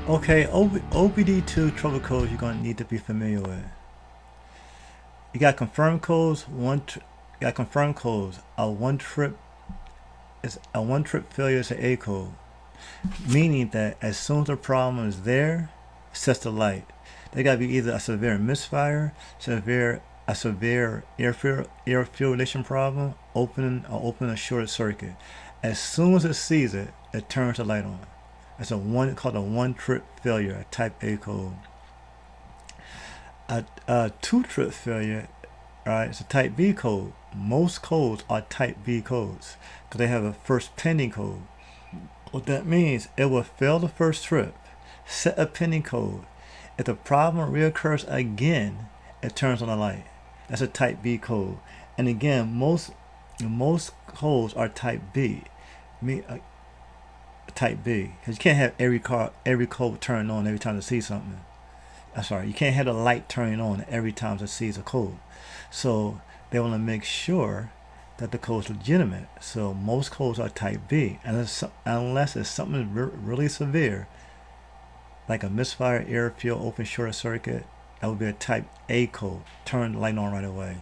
Okay, OBD II trouble codes you're gonna need to be familiar with. You got confirmed codes. You got confirmed codes. A one trip failure is an A code, meaning that as soon as the problem is there, it sets the light. They gotta be either a severe misfire, a severe air fuel relation problem, opening a shorted circuit. As soon as it sees it, it turns the light on. It's called a one trip failure, a type A code. A two trip failure, right? It's a type B code. Most codes are type B codes because they have a first pending code. What that means, it will fail the first trip, set a pending code. If the problem reoccurs again, it turns on the light. That's a type B code. And again, most codes are type B. Type B, because you can't have every code turned on every time it sees something. I'm sorry, you can't have the light turning on every time it sees a code. So they want to make sure that the code is legitimate. So most codes are type B, unless it's something really severe, like a misfire, air fuel, open short circuit. That would be a type A code. Turn the light on right away.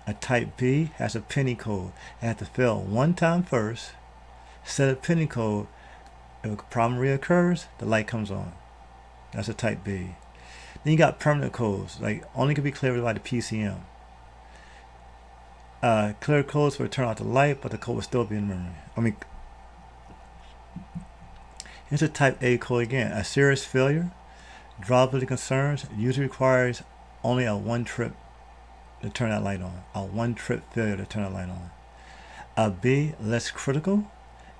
A type B has a pending code. It has to fail one time first, set a pending code. If a problem reoccurs, the light comes on. That's a type B. Then you got permanent codes, like only can be cleared by the PCM. Clear codes will turn out the light, but the code will still be in memory. Here's a type A code again. A serious failure, drivability concerns, usually requires only a one trip to turn that light on. A one trip failure to turn that light on. A B, less critical,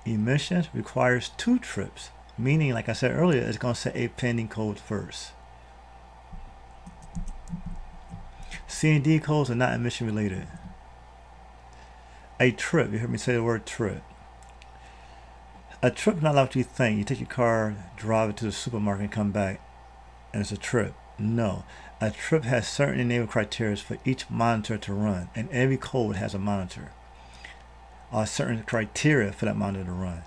emissions requires two trips, meaning, like I said earlier, it's going to set a pending code first. C and D codes are not emission related. A trip, you heard me say the word trip. A trip is not like what you think. You take your car, drive it to the supermarket, and come back, and it's a trip. No. A trip has certain enable criteria for each monitor to run, and every code has a monitor. Certain criteria for that monitor to run,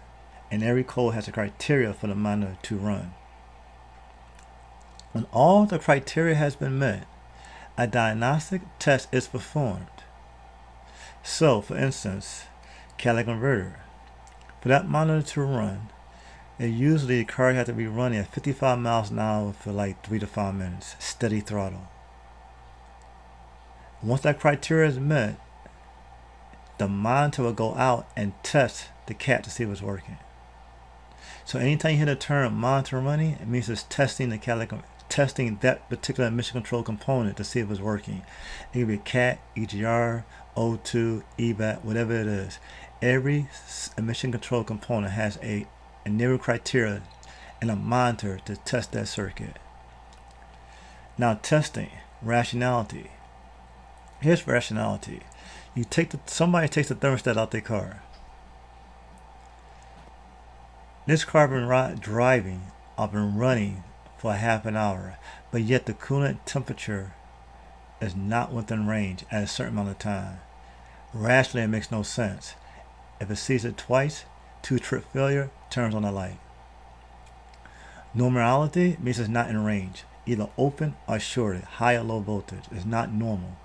and every code has a criteria for the monitor to run. When all the criteria has been met, a diagnostic test is performed. So, for instance, catalytic converter. For that monitor to run, the car has to be running at 55 miles an hour for like 3 to 5 minutes, steady throttle. Once that criteria is met, the monitor will go out and test the cat to see if it's working. So anytime you hear the term monitor running, it means it's testing that particular emission control component to see if it's working. It could be a cat, EGR, O2, EBAT, whatever it is. Every emission control component has a enable criteria and a monitor to test that circuit. Now testing, rationality. Here's rationality. Somebody takes the thermostat out their car. This car been running for a half an hour, but yet the coolant temperature is not within range at a certain amount of time. Rationally, it makes no sense. If it sees it twice, two trip failure, turns on the light. Normality means it's not in range, either open or shorted, high or low voltage. It's not normal.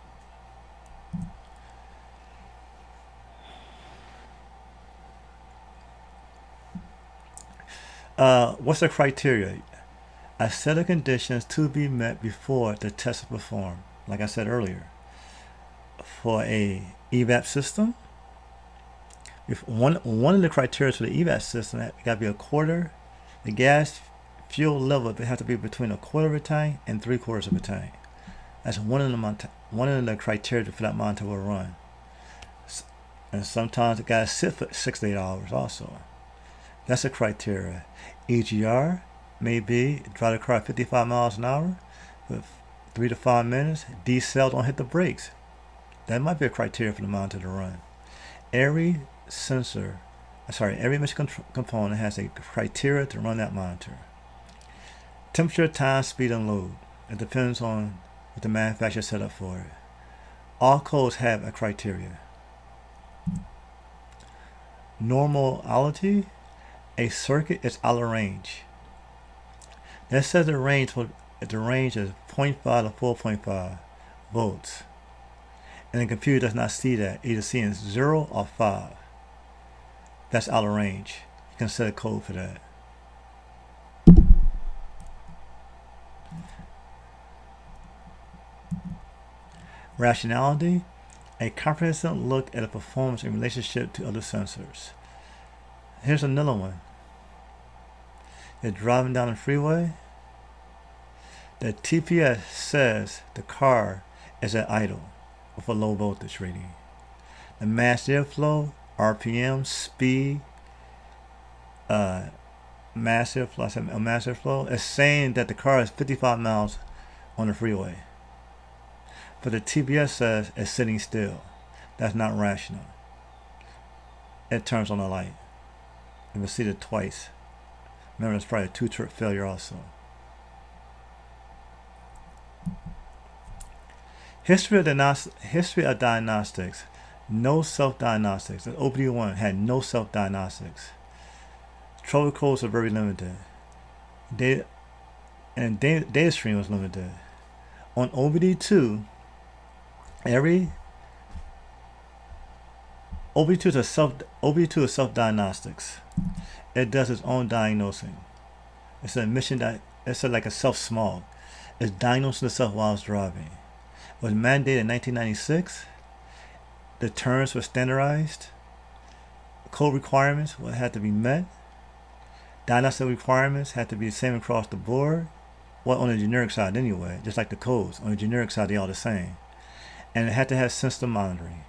What's the criteria? A set of conditions to be met before the test is performed. Like I said earlier, for a EVAP system, if one of the criteria for the EVAP system, it got to be a quarter. The gas fuel level, it has to be between a quarter of a tank and 3/4 of a tank. That's one of the criteria for that monitor will run. And sometimes it got to sit for 6 to 8 hours also. That's a criteria. EGR may be drive the car at 55 miles an hour with 3 to 5 minutes. D-cell don't hit the brakes. That might be a criteria for the monitor to run. Every emission component has a criteria to run that monitor. Temperature, time, speed, and load. It depends on what the manufacturer set up for it. All codes have a criteria. Normality, a circuit is out of range. It says the range is 0.5 to 4.5 volts. And the computer does not see that, either seeing 0 or 5. That's out of range. You can set a code for that. Rationality, a comprehensive look at a performance in relationship to other sensors. Here's another one. You're driving down the freeway. The TPS says the car is at idle with a low voltage rating. The mass airflow, RPM, speed, mass airflow is saying that the car is 55 miles on the freeway. But the TPS says it's sitting still. That's not rational. It turns on the light. You will see it twice. Remember, it's probably a two-trip failure also. History of diagnostics. No self-diagnostics. The OBD I had no self-diagnostics. Trouble codes are very limited. Data stream was limited. On OBD II, OBD II is self-diagnostics. It does its own diagnosing. It's a it's like a self-SMOG. It's diagnosing itself while it's driving. It was mandated in 1996. The terms were standardized. Code requirements had to be met. Diagnostic requirements had to be the same across the board. Well, on the generic side anyway, just like the codes. On the generic side, they're all the same. And it had to have sensor monitoring.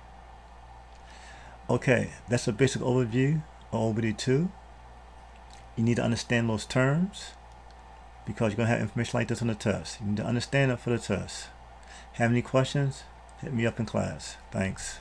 Okay, that's a basic overview of OBD II. You need to understand those terms because you're going to have information like this on the test. You need to understand it for the test. Have any questions? Hit me up in class. Thanks.